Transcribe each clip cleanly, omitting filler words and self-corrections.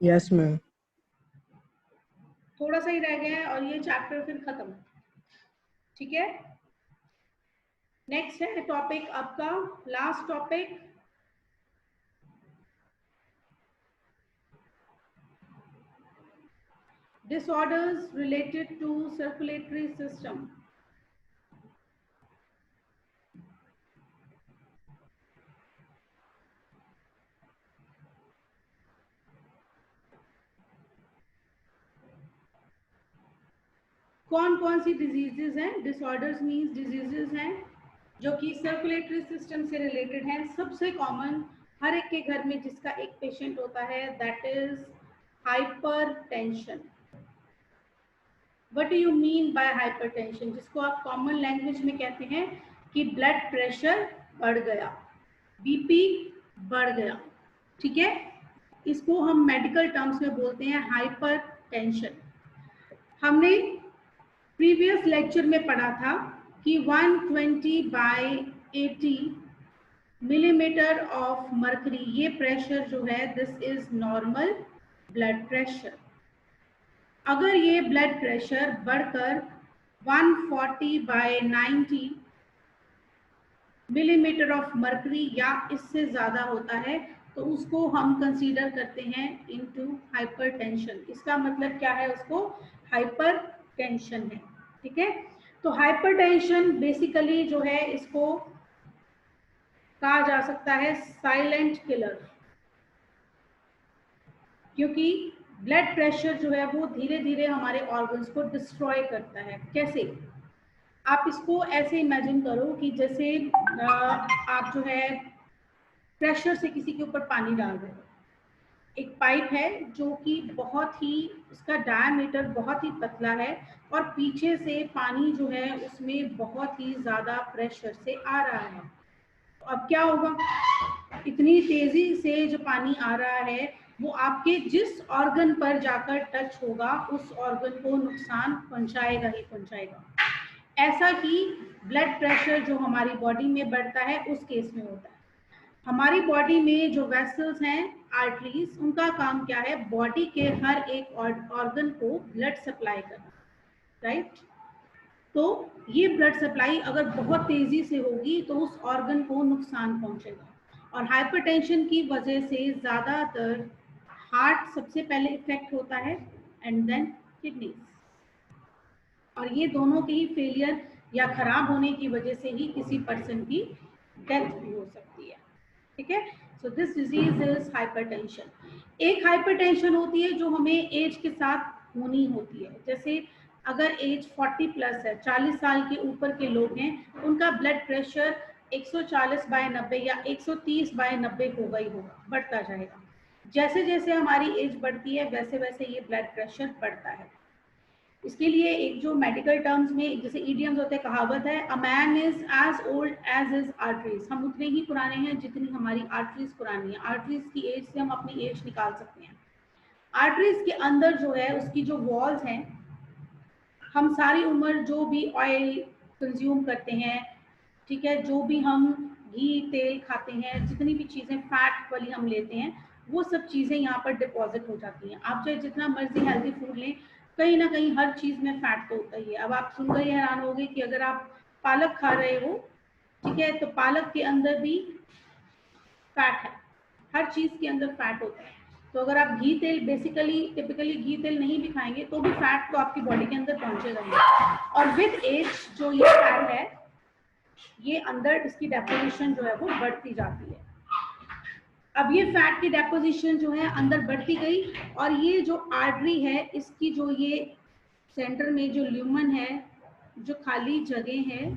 Yes ma'am. थोड़ा सा ही रह गया है और ये चैप्टर फिर खत्म। ठीक है, नेक्स्ट है टॉपिक आपका last topic, disorders related to circulatory system। कौन कौन सी डिजीजेस हैं? डिसऑर्डर्स मींस डिजीजेस हैं जो कि सर्कुलेटरी सिस्टम से रिलेटेड हैं। सबसे कॉमन हर एक के घर में जिसका एक पेशेंट होता है, that is hypertension. What do you mean by hypertension? जिसको आप कॉमन लैंग्वेज में कहते हैं कि ब्लड प्रेशर बढ़ गया, बीपी बढ़ गया। ठीक है, इसको हम मेडिकल टर्म्स में बोलते हैं हाइपरटेंशन। हमने प्रीवियस लेक्चर में पढ़ा था कि 120/80 मिलीमीटर ऑफ मर्करी, ये प्रेशर जो है this is normal blood pressure. अगर ये ब्लड प्रेशर बढ़कर 140/90 मिलीमीटर ऑफ मर्करी या इससे ज्यादा होता है तो उसको हम कंसीडर करते हैं इनटू हाइपरटेंशन। इसका मतलब क्या है? उसको हाइपरटेंशन है। ठीक है, तो हाइपरटेंशन बेसिकली जो है इसको कहा जा सकता है साइलेंट किलर, क्योंकि ब्लड प्रेशर जो है वो धीरे धीरे हमारे ऑर्गन्स को डिस्ट्रॉय करता है। कैसे? आप इसको ऐसे इमेजिन करो कि जैसे आप जो है प्रेशर से किसी के ऊपर पानी डाल रहे हो। एक पाइप है जो कि बहुत ही, उसका डायमीटर बहुत ही पतला है और पीछे से पानी जो है उसमें बहुत ही ज्यादा प्रेशर से आ रहा है। तो अब क्या होगा? इतनी तेजी से जो पानी आ रहा है वो आपके जिस ऑर्गन पर जाकर टच होगा उस ऑर्गन को नुकसान पहुंचाएगा ही पहुंचाएगा। ऐसा ही ब्लड प्रेशर जो हमारी बॉडी में बढ़ता है उस केस में होता है। हमारी बॉडी में जो वेसल्स हैं, आर्टरीज, उनका काम क्या है? बॉडी के हर एक ऑर्गन को ब्लड सप्लाई करना, राइट? तो ये ब्लड सप्लाई अगर बहुत तेजी से होगी तो उस ऑर्गन को नुकसान पहुंचेगा। और हाइपरटेंशन की वजह से ज्यादातर हार्ट सबसे पहले इफेक्ट होता है एंड देन किडनीज, और ये दोनों के ही फेलियर या खराब होने की वजह से ही किसी पर्सन की डेथ भी हो सकती है। ठीक है, so this disease is hypertension. एक हाइपरटेंशन होती है जो हमें एज के साथ होनी होती है। जैसे अगर एज 40 प्लस है, 40 साल के ऊपर के लोग हैं, उनका ब्लड प्रेशर 140/90 या 130/90 होगा ही होगा, बढ़ता जाएगा। जैसे जैसे हमारी एज बढ़ती है वैसे वैसे ये ब्लड प्रेशर बढ़ता है। इसके लिए एक जो मेडिकल टर्म्स में जैसे ईडियम्स होते हैं, कहावत है, a man is as old as his arteries. हम उतने ही पुराने हैं जितनी हमारी आर्टरीज पुरानी है। आर्टरीज की एज से हम अपनी एज निकाल सकते हैं। आर्टरीज के अंदर जो है उसकी जो वॉल्स हैं, हम सारी उम्र जो भी ऑयल कंज्यूम करते हैं, ठीक है, जो भी हम घी तेल खाते हैं, जितनी भी चीज़ें फैट वाली हम लेते हैं, वो सब चीज़ें यहाँ पर डिपॉजिट हो जाती हैं। आप चाहे जितना मर्जी हेल्दी फूड लें, कहीं ना कहीं हर चीज़ में फैट तो होता ही है। अब आप सुनकर ही हैरान होंगे कि अगर आप पालक खा रहे हो, ठीक है, तो पालक के अंदर भी फैट है। हर चीज़ के अंदर फैट होता है। तो अगर आप घी तेल बेसिकली टिपिकली घी तेल नहीं भी खाएंगे तो भी फैट तो आपकी बॉडी के अंदर पहुंचेगा ही। और विद एज जो ये फैट है, ये अंदर इसकी डेपोजिशन जो है वो बढ़ती जाती है। अब ये फैट की डेपोजिशन जो है अंदर बढ़ती गई और ये जो आर्टरी है इसकी जो ये सेंटर में जो ल्यूमन है, जो खाली जगह है,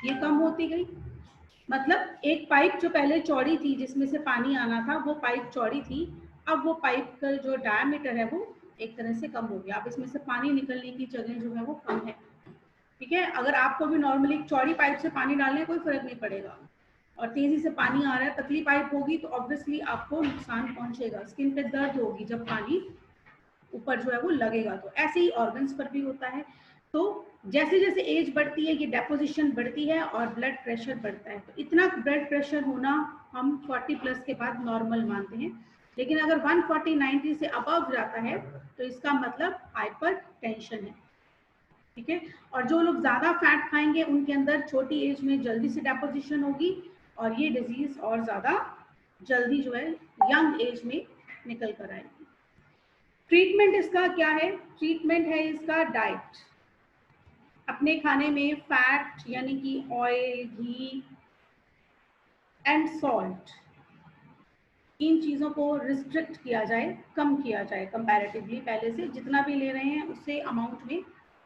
ये कम होती गई। मतलब एक पाइप जो पहले चौड़ी थी जिसमें से पानी आना था, वो पाइप चौड़ी थी, अब वो पाइप का जो डायमीटर है वो एक तरह से कम हो गया। अब इसमें से पानी निकलने की जगह जो है वो कम है। ठीक है, अगर आपको भी नॉर्मली चौड़ी पाइप से पानी डालने कोई फर्क नहीं पड़ेगा और तेजी से पानी आ रहा है, पतली पाइप होगी तो ऑब्वियसली आपको नुकसान पहुंचेगा, स्किन पे दर्द होगी जब पानी ऊपर जो है वो लगेगा। तो ऐसे ही ऑर्गन्स पर भी होता है। तो जैसे जैसे एज बढ़ती है ये डेपोजिशन बढ़ती है और ब्लड प्रेशर बढ़ता है। तो इतना ब्लड प्रेशर होना हम 40 प्लस के बाद नॉर्मल मानते हैं। लेकिन अगर 140/90 से अबव जाता है तो इसका मतलब हाइपर टेंशन है, ठीक है। और जो लोग ज्यादा फैट खाएंगे उनके अंदर छोटी एज में जल्दी से डेपोजिशन होगी और ये डिजीज और ज्यादा जल्दी जो है यंग एज में निकल कर आएगी। ट्रीटमेंट इसका क्या है? ट्रीटमेंट है इसका डाइट। अपने खाने में फैट यानी कि ऑयल, घी एंड सॉल्ट, इन चीज़ों को रिस्ट्रिक्ट किया जाए, कम किया जाए, कंपैरेटिवली पहले से जितना भी ले रहे हैं उससे अमाउंट में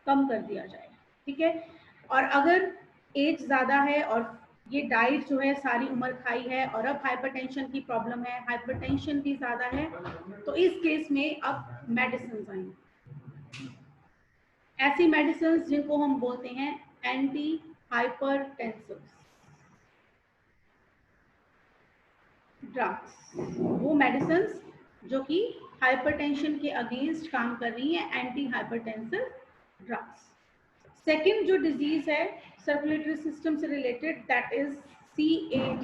कम कर दिया जाए, ठीक है। और अगर एज ज़्यादा है और ये डाइट जो है सारी उम्र खाई है और अब हाइपरटेंशन की प्रॉब्लम है, हाइपरटेंशन भी ज़्यादा है, तो इस केस में अब मेडिसिन आएंगी। ऐसी मेडिसिन जिनको हम बोलते हैं एंटी हाइपरटेंसिव्स ड्रग्स, वो मेडिसिन जो कि हाइपरटेंशन के अगेंस्ट काम कर रही है, एंटी हाइपरटेंसिव ड्रग्स। सेकेंड जो डिजीज है सर्कुलेटरी सिस्टम से related, that is CAD।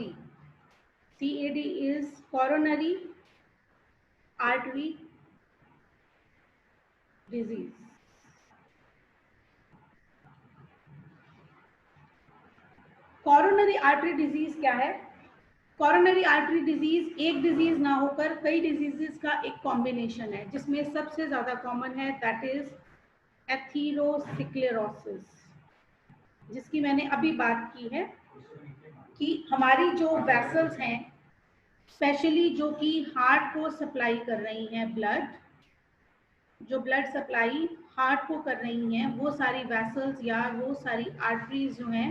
CAD is coronary artery disease. Coronary artery disease क्या है? कोरोनरी आर्टरी डिजीज एक डिजीज ना होकर कई डिजीजेस का एक कॉम्बिनेशन है, जिसमें सबसे ज्यादा कॉमन है दैट इज एथेरोस्क्लेरोसिस, जिसकी मैंने अभी बात की है कि हमारी जो वेसल्स हैं, स्पेशली जो कि हार्ट को सप्लाई कर रही हैं, ब्लड, जो ब्लड सप्लाई हार्ट को कर रही हैं, वो सारी वेसल्स या वो सारी आर्टरीज जो हैं,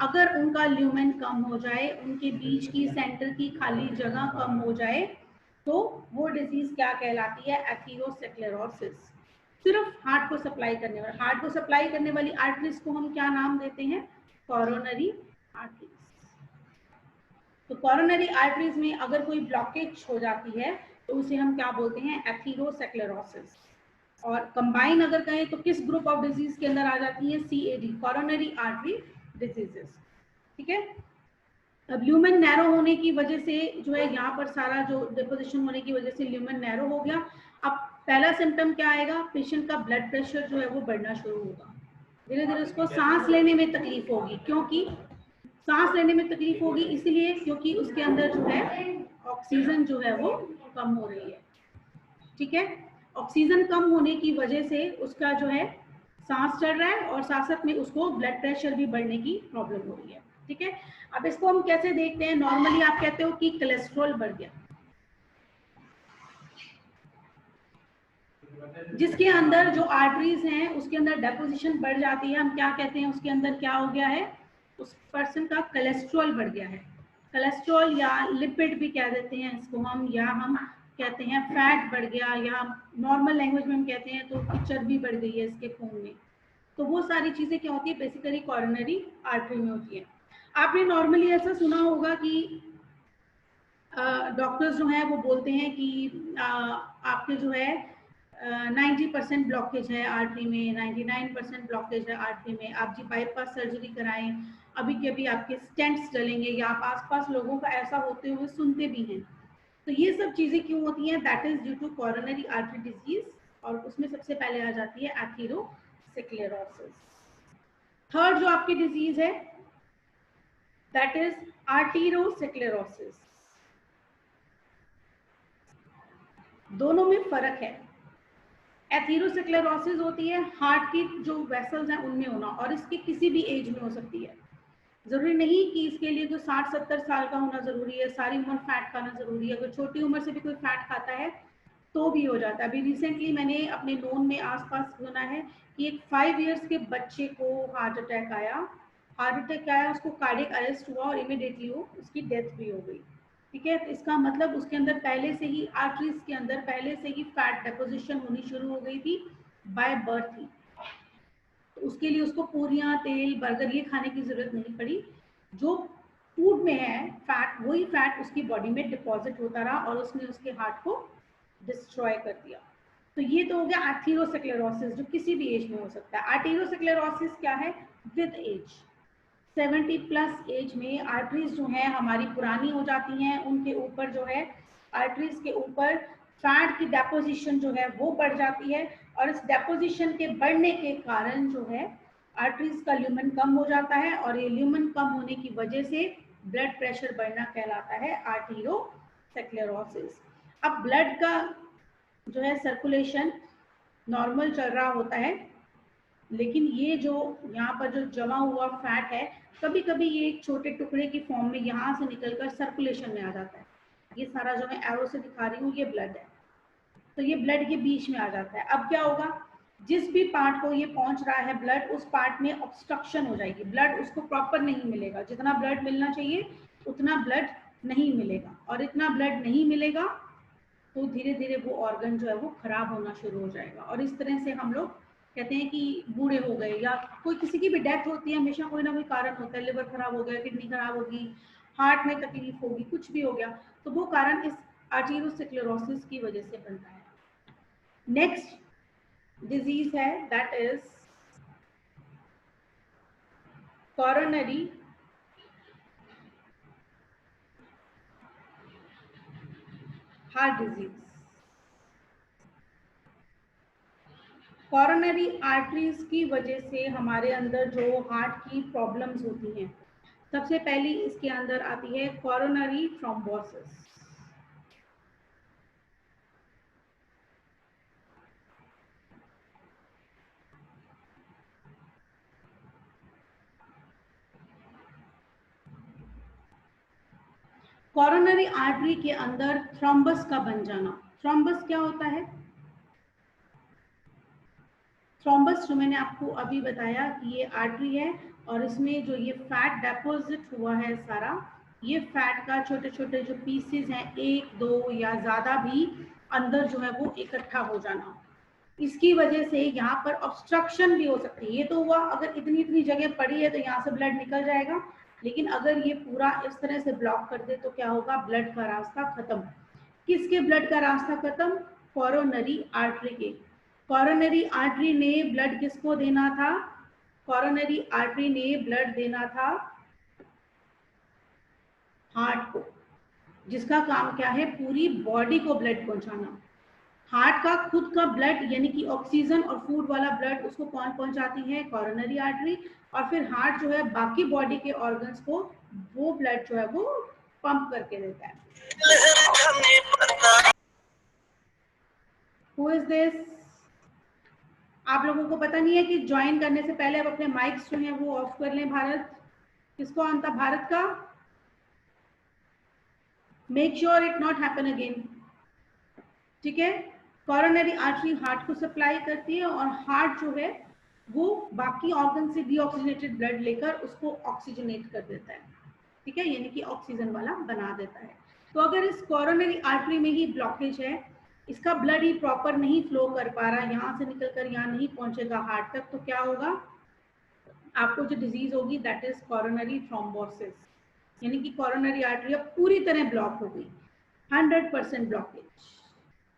अगर उनका ल्यूमेन कम हो जाए, उनके बीच की सेंटर की खाली जगह कम हो जाए, तो वो डिजीज क्या कहलाती है? एथेरोस्क्लेरोसिस। सिर्फ हार्ट को सप्लाई करने वाली, हार्ट को सप्लाई करने वाली आर्टरीज को हम क्या नाम देते हैं? Coronary arteries. तो कोरोनरी आर्टरीज में अगर कोई ब्लॉकेज हो जाती है तो उसे हम क्या बोलते हैं? एथेरोस्क्लेरोसिस। और कंबाइन अगर कहें तो किस ग्रुप ऑफ डिजीज के अंदर आ जाती है? CAD, कोरोनरी आर्टरी डिजीजेस, ठीक है। अब ल्यूमेन नैरो होने की वजह से जो है यहाँ पर सारा जो डिपोजिशन होने की वजह से ल्यूमेन नैरो हो गया। अब पहला सिम्टम क्या आएगा? पेशेंट का ब्लड प्रेशर जो है वो बढ़ना शुरू होगा, धीरे धीरे उसको सांस लेने में तकलीफ होगी। क्योंकि सांस लेने में तकलीफ होगी इसलिए क्योंकि उसके अंदर जो है ऑक्सीजन जो है वो कम हो रही है, ठीक है। ऑक्सीजन कम होने की वजह से उसका जो है सांस चढ़ रहा है और साथ साथ में उसको ब्लड प्रेशर भी बढ़ने की प्रॉब्लम हो रही है, ठीक है। अब इसको हम कैसे देखते हैं? नॉर्मली आप कहते हो कि कोलेस्ट्रॉल बढ़ गया, जिसके अंदर जो आर्टरीज हैं उसके अंदर डेपोजिशन बढ़ जाती है, हम क्या कहते हैं? उसके अंदर क्या हो गया है? उस पर्सन का कोलेस्ट्रॉल बढ़ गया है। कोलेस्ट्रॉल या लिपिड भी कह देते हैं इसको हम, या हम कहते हैं फैट बढ़ गया, या नॉर्मल लैंग्वेज में हम कहते हैं तो चर्बी बढ़ गई है इसके खून में। तो वो सारी चीजें क्या होती है? बेसिकली कोरोनरी आर्टरी में होती है। आपने नॉर्मली ऐसा सुना होगा कि डॉक्टर्स जो हैं वो बोलते हैं कि आपके जो है 90% ब्लॉकेज है आर्टरी में, 99% ब्लॉकेज है आर्टरी में, आप जी बाईपास सर्जरी कराएं, अभी के अभी आपके स्टेंट्स डलेंगे, या आप आसपास लोगों का ऐसा होते हुए सुनते भी हैं। तो ये सब चीजें क्यों होती हैं? That is due to coronary artery disease, और उसमें सबसे पहले आ जाती है एथेरोस्क्लेरोसिस। थर्ड जो आपकी डिजीज है दैट इज आर्टेरोस्क्लेरोसिस। दोनों में फर्क है। एथेरोस्क्लेरोसिस होती है हार्ट की जो वेसल्स हैं उनमें होना, और इसकी किसी भी एज में हो सकती है। जरूरी नहीं कि इसके लिए जो 60-70 साल का होना जरूरी है, सारी उम्र फैट खाना जरूरी है। अगर छोटी उम्र से भी कोई फैट खाता है तो भी हो जाता है। अभी रिसेंटली मैंने अपने नोन में आसपास सुना है कि एक 5 इयर्स के बच्चे को हार्ट अटैक आया, उसको कार्डियक अरेस्ट हुआ और इमीडिएटली उसकी डेथ भी हो गई, ठीक है। तो इसका मतलब उसके अंदर पहले से ही आर्टरीज के अंदर पहले से ही फैट डेपोजिशन होनी शुरू हो गई थी बाय बर्थ ही। तो उसके लिए उसको पूरियां, तेल, बर्गर ये खाने की जरूरत नहीं पड़ी। जो फूड में है फैट, वही फैट उसकी बॉडी में डिपॉजिट होता रहा और उसने उसके हार्ट को डिस्ट्रॉय कर दिया। तो ये तो हो गया एथेरोस्क्लेरोसिस, जो किसी भी एज में हो सकता है। आर्टेरोस्क्लेरोसिस क्या है? विद एज, 70+ एज में आर्टरीज जो हैं हमारी पुरानी हो जाती हैं, उनके ऊपर जो है आर्टरीज के ऊपर फैट की डेपोजिशन जो है वो बढ़ जाती है, और इस डेपोजिशन के बढ़ने के कारण जो है आर्टरीज का ल्यूमेन कम हो जाता है, और ये ल्यूमेन कम होने की वजह से ब्लड प्रेशर बढ़ना कहलाता है आर्टेरियोस्क्लेरोसिस। अब ब्लड का जो है सर्कुलेशन नॉर्मल चल रहा होता है, लेकिन ये जो यहाँ पर जो जमा हुआ फैट है, कभी कभी ये एक छोटे टुकड़े की फॉर्म में यहाँ से निकलकर सर्कुलेशन में आ जाता है। ये सारा जो मैं एरो से दिखा रही हूँ ये ब्लड है, तो ये ब्लड के बीच में आ जाता है। अब क्या होगा, जिस भी पार्ट को ये पहुंच रहा है ब्लड, उस पार्ट में ऑब्स्ट्रक्शन हो जाएगी, ब्लड उसको प्रॉपर नहीं मिलेगा, जितना ब्लड मिलना चाहिए उतना ब्लड नहीं मिलेगा, और इतना ब्लड नहीं मिलेगा तो धीरे धीरे वो ऑर्गन जो है वो खराब होना शुरू हो जाएगा। और इस तरह से हम लोग कहते हैं कि बूढ़े हो गए, या कोई किसी की भी डेथ होती है हमेशा कोई ना कोई कारण होता है, लिवर खराब हो गया, किडनी खराब होगी, हार्ट में तकलीफ होगी, कुछ भी हो गया, तो वो कारण इस आर्टेरियोस्क्लेरोसिस की वजह से बनता है। नेक्स्ट डिजीज है that is coronary heart disease. Coronary arteries की वजह से हमारे अंदर जो हार्ट की प्रॉब्लम्स होती हैं, सबसे पहली इसके अंदर आती है कोरोनरी थ्रोम्बोसिस। कोरोनरी आर्टरी के अंदर थ्रोम्बस का बन जाना। थ्रोम्बस क्या होता है? थ्रोम्बस जो मैंने आपको अभी बताया कि ये आर्टरी है, और इसमें जो ये फैट डेपोजिट हुआ है सारा, ये फैट का छोटे छोटे जो पीसेस हैं, एक दो या ज़्यादा भी अंदर जो है वो इकट्ठा हो जाना, इसकी वजह से यहाँ पर ऑब्स्ट्रक्शन भी हो सकती है। ये तो हुआ अगर इतनी इतनी जगह पड़ी है तो यहाँ से ब्लड निकल जाएगा, लेकिन अगर ये पूरा इस तरह से ब्लॉक कर दे तो क्या होगा, ब्लड का रास्ता खत्म। किसके ब्लड का रास्ता खत्म? कोरोनरी आर्टरी के। कोरोनरी आर्टरी ने ब्लड किसको देना था? कोरोनरी आर्टरी ने ब्लड देना था हार्ट को, जिसका काम क्या है, पूरी बॉडी को ब्लड पहुंचाना। हार्ट का खुद का ब्लड यानी कि ऑक्सीजन और फूड वाला ब्लड उसको कौन पहुंचाती है? Coronary artery. और फिर हार्ट जो है बाकी बॉडी के ऑर्गन्स को वो ब्लड जो है वो पंप करके देता है। Who is this? आप लोगों को पता नहीं है कि ज्वाइन करने से पहले आप अपने माइक्स जो हैं वो ऑफ कर लें। भारत किसको आना था? भारत का। Make sure it not happen again, ठीक है। कोरोनरी आर्टरी हार्ट को सप्लाई करती है, और हार्ट जो है वो बाकी ऑर्गन से डीऑक्सीजनेटेड ब्लड लेकर उसको ऑक्सीजनेट कर देता है, ठीक है, यानी कि ऑक्सीजन वाला बना देता है। तो अगर इस कोरोनरी आर्टरी में ही ब्लॉकेज है, इसका ब्लड ही प्रॉपर नहीं फ्लो कर पा रहा, यहाँ से निकलकर यहाँ नहीं पहुंचेगा हार्ट तक, तो क्या होगा, आपको जो डिजीज होगी दैट इज कोरोनरी थ्रोम्बोसिस, यानी कि कोरोनरी आर्टरी अब पूरी तरह ब्लॉक हो गई, 100% ब्लॉकेज।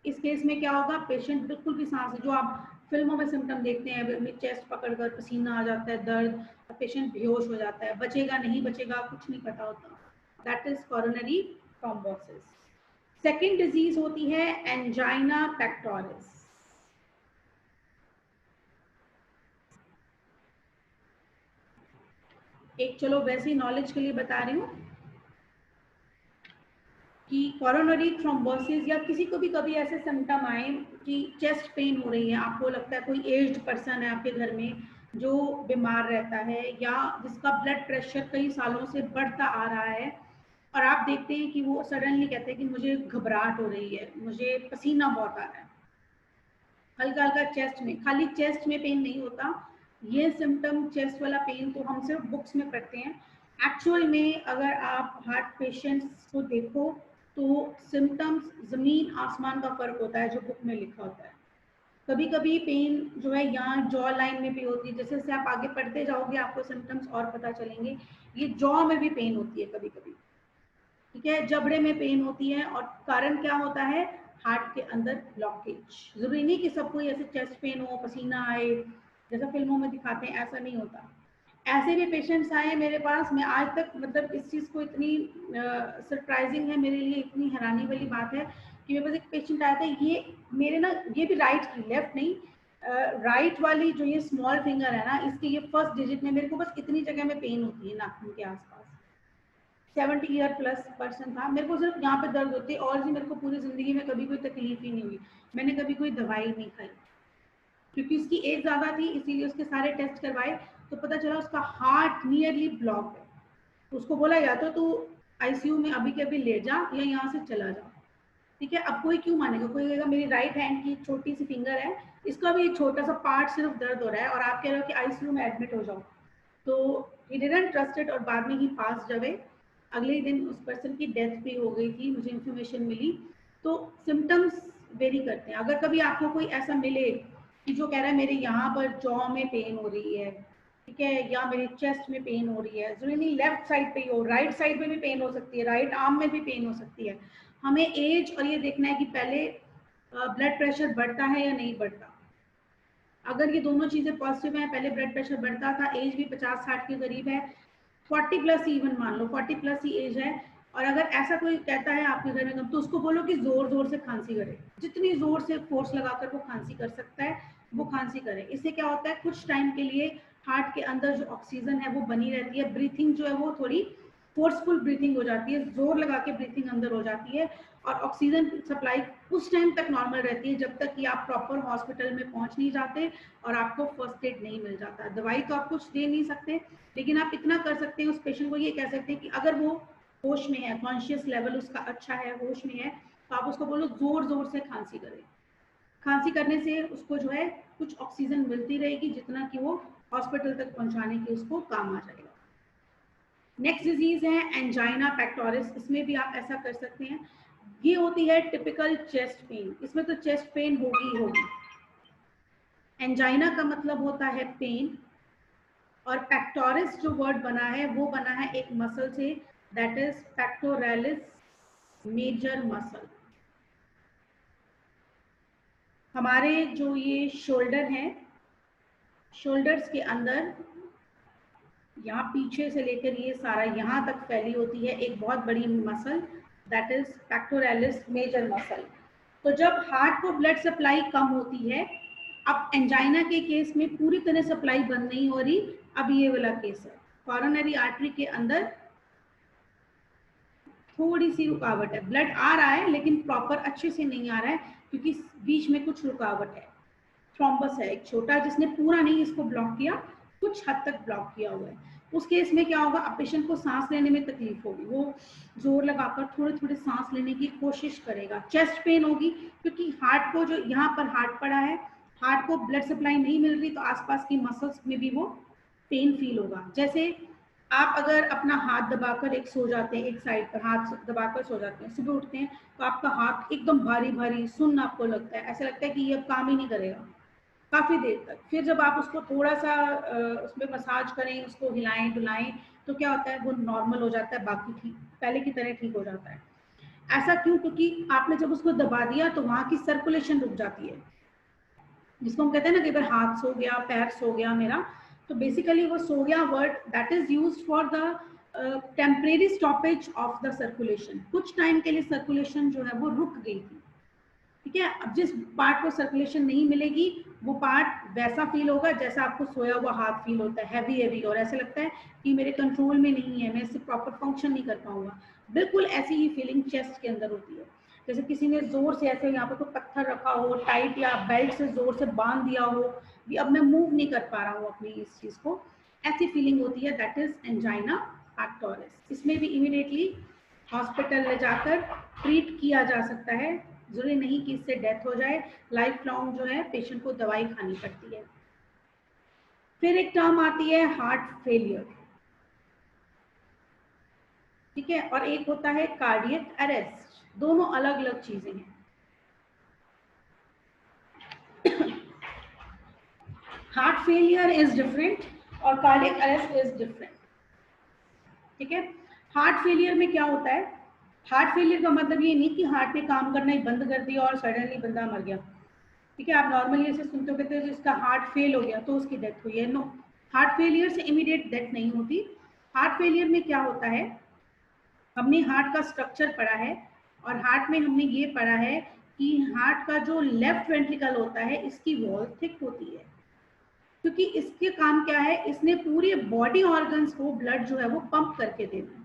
इस केस में क्या होगा, पेशेंट बिल्कुल भी सांस, जो आप फिल्मों में सिम्टम देखते हैं, चेस्ट पकड़कर पसीना आ जाता है, दर्द, पेशेंट बेहोश हो जाता है, बचेगा नहीं बचेगा कुछ नहीं पता होता, that is coronary thrombosis. Second disease होती है एंजाइना पेक्टोरिस। एक चलो वैसे ही नॉलेज के लिए बता रही हूँ कि कोरोनरी थ्रोम्बोसिस, या किसी को भी कभी ऐसे सिम्टम आए कि चेस्ट पेन हो रही है, आपको लगता है कोई एज्ड पर्सन है आपके घर में जो बीमार रहता है, या जिसका ब्लड प्रेशर कई सालों से बढ़ता आ रहा है, और आप देखते हैं कि वो सडनली कहते हैं कि मुझे घबराहट हो रही है, मुझे पसीना बहुत आ रहा है, हल्का हल्का चेस्ट में, खाली चेस्ट में पेन नहीं होता, ये सिम्टम चेस्ट वाला पेन तो हम सिर्फ बुक्स में पढ़ते हैं। एक्चुअल में अगर आप हार्ट पेशेंट्स को देखो तो सिम्टम्स जमीन आसमान का फर्क होता है जो बुक में लिखा होता है। कभी कभी पेन जो है यहाँ जॉ लाइन में भी होती है, जैसे जैसे आप आगे पढ़ते जाओगे आपको सिम्टम्स और पता चलेंगे, ये जॉ में भी पेन होती है कभी कभी, ठीक है, जबड़े में पेन होती है, और कारण क्या होता है, हार्ट के अंदर ब्लॉकेज। जरूरी नहीं कि सबको ऐसे चेस्ट पेन हो, पसीना आए, जैसा फिल्मों में दिखाते हैं, ऐसा नहीं होता। ऐसे भी पेशेंट्स आए हैं मेरे पास, मैं आज तक मतलब इस चीज़ को इतनी सरप्राइजिंग है मेरे लिए, इतनी हैरानी वाली बात है कि मेरे पास एक पेशेंट आया था, ये मेरे ना, ये भी राइट की, लेफ्ट नहीं, राइट वाली जो ये स्मॉल फिंगर है ना, इसकी ये फर्स्ट डिजिट में मेरे को बस इतनी जगह में पेन होती है नाखून के आसपास। 70 ईयर प्लस पर्सन था, मेरे को सिर्फ यहाँ पे दर्द होती है और भी मेरे को पूरी जिंदगी में कभी कोई तकलीफ ही नहीं हुई, मैंने कभी कोई दवाई नहीं खाई, क्योंकि उसकी एज ज़्यादा थी इसीलिए उसके सारे टेस्ट करवाए तो पता चला उसका हार्ट नियरली ब्लॉक है। तो उसको बोला या तो तू आईसीयू में अभी के अभी ले जा या यहाँ से चला जा। ठीक है, अब कोई क्यों मानेगा, कोई कहेगा मेरी राइट हैंड की छोटी सी फिंगर है, इसका भी एक छोटा सा पार्ट सिर्फ दर्द हो रहा है और आप कह रहे हो कि आईसीयू में एडमिट हो जाओ। तो ही डिडंट ट्रस्ट इट और बाद में ही पास जब अगले ही दिन उस पर्सन की डेथ भी हो गई थी, मुझे इन्फॉर्मेशन मिली। तो सिम्टम्स वेरी करते हैं। अगर कभी आपको कोई ऐसा मिले कि जो कह रहा है मेरे यहाँ पर जॉ में पेन हो रही है, ठीक है, या मेरी चेस्ट में पेन हो रही है, जरूरी नहीं लेफ्ट साइड पे ही हो, राइट साइड में भी पेन हो सकती है, राइट आर्म में भी पेन हो सकती है, हमें एज और ये देखना है कि पहले ब्लड प्रेशर बढ़ता है या नहीं बढ़ता। अगर ये दोनों चीजें पॉजिटिव हैं, पहले ब्लड प्रेशर बढ़ता था, एज भी 50-60 के करीब है, 40 प्लस इवन मान लो 40 प्लस ही एज है, और अगर ऐसा कोई कहता है आपके घर में तो उसको बोलो कि जोर जोर से खांसी करे, जितनी जोर से फोर्स लगाकर वो खांसी कर सकता है वो खांसी करे। इससे क्या होता है, कुछ टाइम के लिए हार्ट के अंदर जो ऑक्सीजन है वो बनी रहती है, ब्रीथिंग जो है वो थोड़ी फोर्सफुल ब्रीथिंग हो जाती है, जोर लगा के ब्रीथिंग अंदर हो जाती है, और ऑक्सीजन सप्लाई उस टाइम तक नॉर्मल रहती है जब तक कि आप प्रॉपर हॉस्पिटल में पहुंच नहीं जाते और आपको फर्स्ट एड नहीं मिल जाता। दवाई तो आप कुछ दे नहीं सकते, लेकिन आप इतना कर सकते हैं, उस पेशेंट को ये कह सकते हैं कि अगर वो होश में है, कॉन्शियस लेवल उसका अच्छा है, होश में है, तो आप उसको बोलो जोर जोर से खांसी करे। खांसी करने से उसको जो है कुछ ऑक्सीजन मिलती रहेगी जितना कि वो हॉस्पिटल तक पहुंचाने के उसको काम आ जाएगा। नेक्स्ट डिजीज है एंजाइना पेक्टोरिस, इसमें भी आप ऐसा कर सकते हैं। ये होती है टिपिकल चेस्ट पेन, इसमें तो चेस्ट पेन होगी होगी। एंजाइना का मतलब होता है पेन, और पेक्टोरिस जो वर्ड बना है वो बना है एक मसल से, that is pectoralis major muscle. हमारे जो ये शोल्डर है, शोल्डर्स के अंदर यहाँ पीछे से लेकर ये सारा यहाँ तक फैली होती है एक बहुत बड़ी muscle, that is pectoralis major muscle. तो जब हार्ट को ब्लड सप्लाई कम होती है, अब एंजाइना के केस में पूरी तरह सप्लाई बंद नहीं हो रही, अब ये वाला केस है, कॉरोनरी आर्टरी के अंदर थोड़ी सी रुकावट है, ब्लड आ रहा है लेकिन प्रॉपर अच्छे से नहीं आ रहा है क्योंकि बीच में कुछ रुकावट है, थ्रोम्बस है एक छोटा जिसने पूरा नहीं इसको ब्लॉक किया, कुछ हद तक ब्लॉक किया हुआ है। उस केस में क्या होगा, अब पेशेंट को सांस लेने में तकलीफ होगी, वो जोर लगाकर थोड़े थोड़े सांस लेने की कोशिश करेगा, चेस्ट पेन होगी क्योंकि हार्ट को जो यहाँ पर हार्ट पड़ा है, हार्ट को ब्लड सप्लाई नहीं मिल रही तो आसपास की मसल्स में भी वो पेन फील होगा। जैसे आप अगर अपना हाथ दबाकर एक सो जाते हैं, एक साइड पर हाथ दबाकर सो जाते हैं, सुबह उठते हैं तो आपका हाथ एकदम भारी भारी सुन्न आपको लगता है, ऐसा लगता है कि ये अब काम ही नहीं करेगा काफी देर तक। फिर जब आप उसको थोड़ा सा उसमें मसाज करें, उसको हिलाएं डुलाएं, तो क्या होता है वो नॉर्मल हो जाता है, बाकी ठीक पहले की तरह ठीक हो जाता है। ऐसा क्यों, क्योंकि आपने जब उसको दबा दिया तो वहां की सर्कुलेशन रुक जाती है, जिसको हम कहते हैं ना कि अगर हाथ सो गया, पैर सो गया मेरा, तो बेसिकली वो सो गया word that is used for the temporary stoppage of the circulation. कुछ टाइम के लिए सर्कुलेशन जो है वो रुक गई थी, ठीक है। अब जिस पार्ट को सर्कुलेशन नहीं मिलेगी वो पार्ट वैसा फील होगा जैसा आपको सोया हुआ हाथ फील होता है, हैवी हैवी, और ऐसा लगता है कि मेरे कंट्रोल में नहीं है, मैं इससे प्रॉपर फंक्शन नहीं कर पाऊंगा। बिल्कुल ऐसी ही फीलिंग चेस्ट के अंदर होती है, जैसे किसी ने जोर से ऐसे यहाँ पर कोई पत्थर रखा हो टाइट, या बेल्ट से जोर से बांध दिया हो कि अब मैं मूव नहीं कर पा रहा हूँ अपनी इस चीज को, ऐसी फीलिंग होती है, दैट इज एंजाइना पेक्टोरिस। इसमें भी इमीडिएटली हॉस्पिटल ले जाकर ट्रीट किया जा सकता है, जरूरी नहीं कि इससे डेथ हो जाए, लाइफ लॉन्ग जो है पेशेंट को दवाई खानी पड़ती है। फिर एक टर्म आती है हार्ट फेलियर, ठीक है, और एक होता है कार्डियक अरेस्ट, दोनों अलग अलग चीजें हैं। हार्ट फेलियर इज डिफरेंट और कार्डियक अरेस्ट इज डिफरेंट, ठीक है। हार्ट फेलियर में क्या होता है, हार्ट फेलियर का मतलब ये नहीं कि हार्ट ने काम करना ही बंद कर दिया और सडनली बंदा मर गया, ठीक है। आप नॉर्मली ऐसे सुनते हो, कहते हैं जिसका हार्ट फेल हो गया तो उसकी डेथ हुई है, नो, हार्ट फेलियर से इमीडिएट डेथ नहीं होती। हार्ट फेलियर में क्या होता है, हमने हार्ट का स्ट्रक्चर पढ़ा है और हार्ट में हमने ये पढ़ा है कि हार्ट का जो लेफ्ट वेंट्रिकल होता है इसकी वॉल थिक होती है, क्योंकि इसके काम क्या है, इसने पूरे बॉडी ऑर्गन्स को ब्लड जो है वो पंप करके देना है।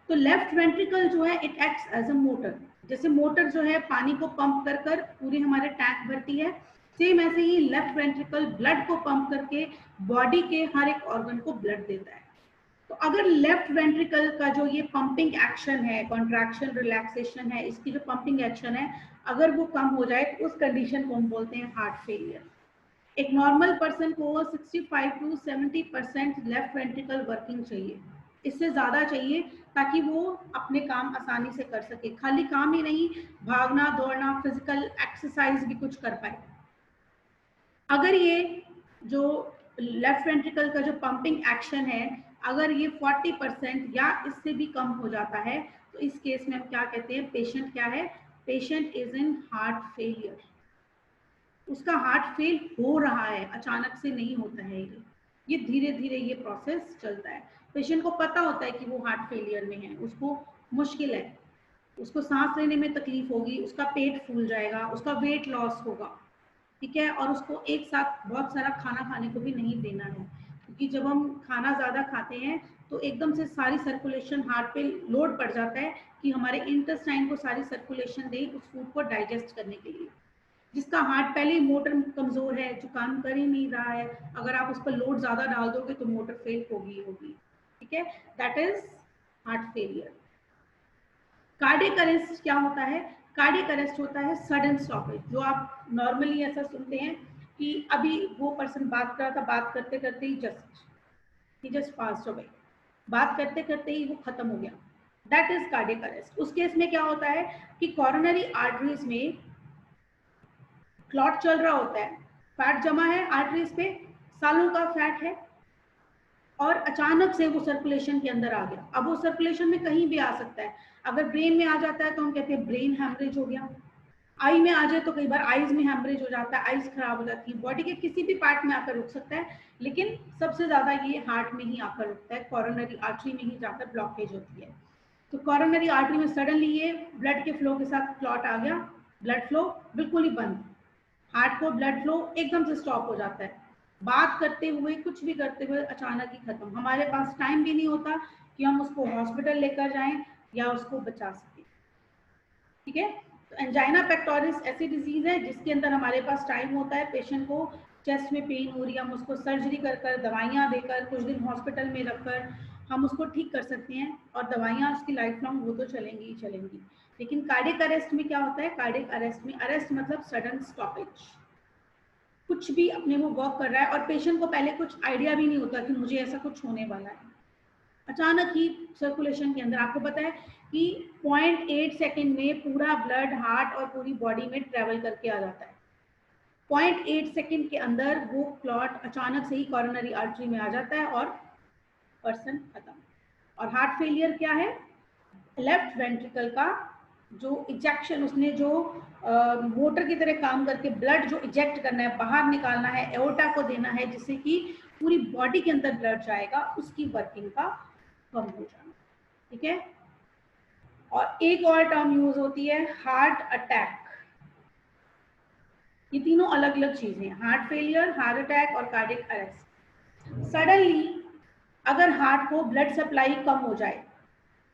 तो लेफ्ट वेंट्रिकल जो है it acts as a motor, जैसे मोटर जो है पानी को पंप कर कर पूरे हमारे टैंक भरती है, सेम ऐसे ही लेफ्ट वेंट्रिकल ब्लड को पंप करके बॉडी के हर एक ऑर्गन को ब्लड देता है। तो अगर लेफ्ट वेंट्रिकल का जो ये पंपिंग एक्शन है, कॉन्ट्रैक्शन रिलैक्सेशन है, इसकी जो पंपिंग एक्शन है, अगर वो कम हो जाए तो उस कंडीशन को हम बोलते हैं हार्ट फेलियर। एक नॉर्मल पर्सन को 65 टू 70% लेफ्ट वेंट्रिकल वर्किंग चाहिए, इससे ज्यादा चाहिए ताकि वो अपने काम आसानी से कर सके। खाली काम ही नहीं, भागना दौड़ना, फिजिकल एक्सरसाइज भी कुछ कर पाए। अगर ये जो लेफ्ट वेंट्रिकल का जो पंपिंग एक्शन है, अगर ये 40% या इससे भी कम हो जाता है, तो इस केस में हम क्या कहते हैं, पेशेंट क्या है, patient is in heart failure. उसका हार्ट फेल हो रहा है, अचानक से नहीं होता है, ये धीरे धीरे ये प्रोसेस चलता है। पेशेंट को पता होता है कि वो हार्ट फेलियर में है, उसको मुश्किल है, उसको सांस लेने में तकलीफ होगी, उसका पेट फूल जाएगा, उसका वेट लॉस होगा, ठीक है, और उसको एक साथ बहुत सारा खाना खाने को भी नहीं देना है, क्योंकि जब हम खाना ज़्यादा खाते हैं तो एकदम से सारी सर्कुलेशन हार्ट पे लोड पड़ जाता है कि हमारे इंटेस्टाइन को सारी सर्कुलेशन दे उस फूड को डाइजेस्ट करने के लिए। जिसका हार्ट पहले ही मोटर कमजोर है, जो काम कर ही नहीं रहा है, अगर आप उस पर लोड ज़्यादा डाल दोगे तो मोटर फेल होगी होगी, ठीक है, that is heart failure. Cardiac arrest क्या होता है, कार्डियक अरेस्ट होता है सडन स्टॉपेज, जो आप नॉर्मली ऐसा सुनते हैं कि अभी वो पर्सन बात कर रहा था, बात करते करते ही जस्ट पास अवे, बात करते करते ही वो खत्म हो गया, दैट इज कार्डियक अरेस्ट। उस केस में क्या होता है कि कॉरोनरी आर्टरीज में क्लॉट चल रहा होता है, फैट जमा है आर्टरीज पे, सालों का फैट है, और अचानक से वो सर्कुलेशन के अंदर आ गया। अब वो सर्कुलेशन में कहीं भी आ सकता है, अगर ब्रेन में आ जाता है तो हम कहते हैं ब्रेन हैमरेज हो गया, आई में आ जाए तो कई बार आईज में हैमरेज हो जाता है, आईज खराब हो जाती है, बॉडी के किसी भी पार्ट में आकर रुक सकता है, लेकिन सबसे ज्यादा ये हार्ट में ही आकर रुकता है, कॉरोनरी आर्टरी में ही जाकर ब्लॉकेज होती है। तो कॉरोनरी आर्टरी में सडनली ये ब्लड के फ्लो के साथ क्लॉट आ गया, ब्लड फ्लो बिल्कुल ही बंद, हार्ट को ब्लड फ्लो एकदम से स्टॉप हो जाता है, बात करते हुए कुछ भी करते हुए अचानक ही खत्म, हमारे पास टाइम भी नहीं होता कि हम उसको हॉस्पिटल लेकर जाएं या उसको बचा सकें, ठीक है। तो एंजाइना पेक्टोरिस ऐसी डिजीज है जिसके अंदर हमारे पास टाइम होता है, पेशेंट को चेस्ट में पेन हो रही है, हम उसको सर्जरी कर कर दवाइयाँ देकर कुछ दिन हॉस्पिटल में रखकर हम उसको ठीक कर सकते हैं, और दवाइयाँ उसकी लाइफ लॉन्ग वो तो चलेंगी ही चलेंगी। लेकिन कार्डियक अरेस्ट में क्या होता है, कार्डियक अरेस्ट में अरेस्ट मतलब सडन स्टॉपेज, कुछ भी अपने वो वर्क कर रहा है और पेशेंट को पहले कुछ आइडिया भी नहीं होता कि मुझे ऐसा कुछ होने वाला है, अचानक ही सर्कुलेशन के अंदर आपको पता है कि 0.8 सेकेंड में पूरा ब्लड हार्ट और पूरी बॉडी में ट्रेवल करके आ जाता है, 0.8 सेकेंड के अंदर वो क्लॉट अचानक से ही कॉरोनरी आर्टरी में आ जाता है और पर्सन खत्म। और हार्ट फेलियर क्या है, लेफ्ट वेंट्रिकल का जो इजेक्शन, उसने जो मोटर की तरह काम करके ब्लड जो इजेक्ट करना है, बाहर निकालना है, एओर्टा को देना है जिससे कि पूरी बॉडी के अंदर ब्लड जाएगा, उसकी वर्किंग का कम हो जाना, ठीक है। और एक और टर्म यूज होती है हार्ट अटैक, ये तीनों अलग अलग चीजें, हार्ट फेलियर, हार्ट अटैक और कार्डियक अरेस्ट। सडनली अगर हार्ट को ब्लड सप्लाई कम हो जाए,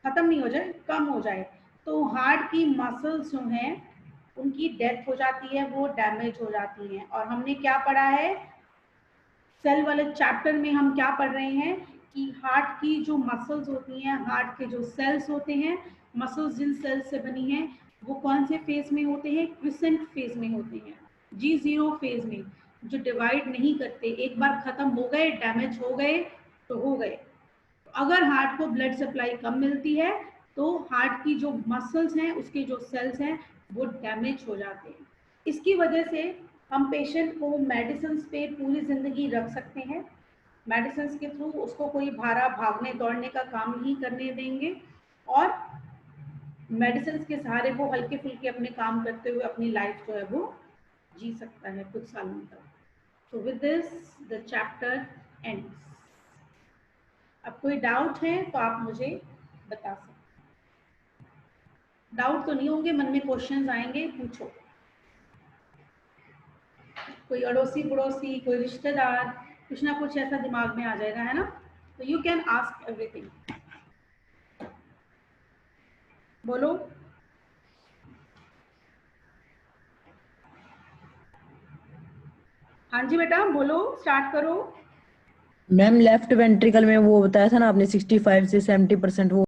खत्म नहीं हो जाए, कम हो जाए, तो हार्ट की मसल्स जो हैं उनकी डेथ हो जाती है, वो डैमेज हो जाती हैं। और हमने क्या पढ़ा है, सेल वाले चैप्टर में हम क्या पढ़ रहे हैं कि हार्ट की जो मसल्स होती हैं, हार्ट के जो सेल्स होते हैं, मसल्स जिन सेल्स से बनी हैं वो कौन से फेज में होते हैं, क्विसेंट फेज में होते हैं, G0 फेज में, जो डिवाइड नहीं करते, एक बार खत्म हो गए, डैमेज हो गए तो हो गए। अगर हार्ट को ब्लड सप्लाई कम मिलती है तो हार्ट की जो मसल्स हैं, उसके जो सेल्स हैं वो डैमेज हो जाते हैं। इसकी वजह से हम पेशेंट को मेडिसिन पे पूरी जिंदगी रख सकते हैं, मेडिसिन के थ्रू उसको कोई भारा भागने दौड़ने का काम नहीं करने देंगे, और मेडिसिन के सहारे वो हल्के फुल्के अपने काम करते हुए अपनी लाइफ जो है वो जी सकता है कुछ सालों तक। So with this, the chapter ends. अब कोई डाउट है तो आप मुझे बता सकते। डाउट तो नहीं होंगे, मन में क्वेश्चंस आएंगे, पूछो। कोई अड़ोसी पड़ोसी, कोई रिश्तेदार, कुछ ना कुछ ऐसा दिमाग में आ जाएगा, है ना? तो यू कैन आस्क एवरीथिंग। बोलो। हाँ जी बेटा, बोलो, स्टार्ट करो। मैम लेफ्ट वेंट्रिकल में वो बताया था ना आपने 65 से 70% वो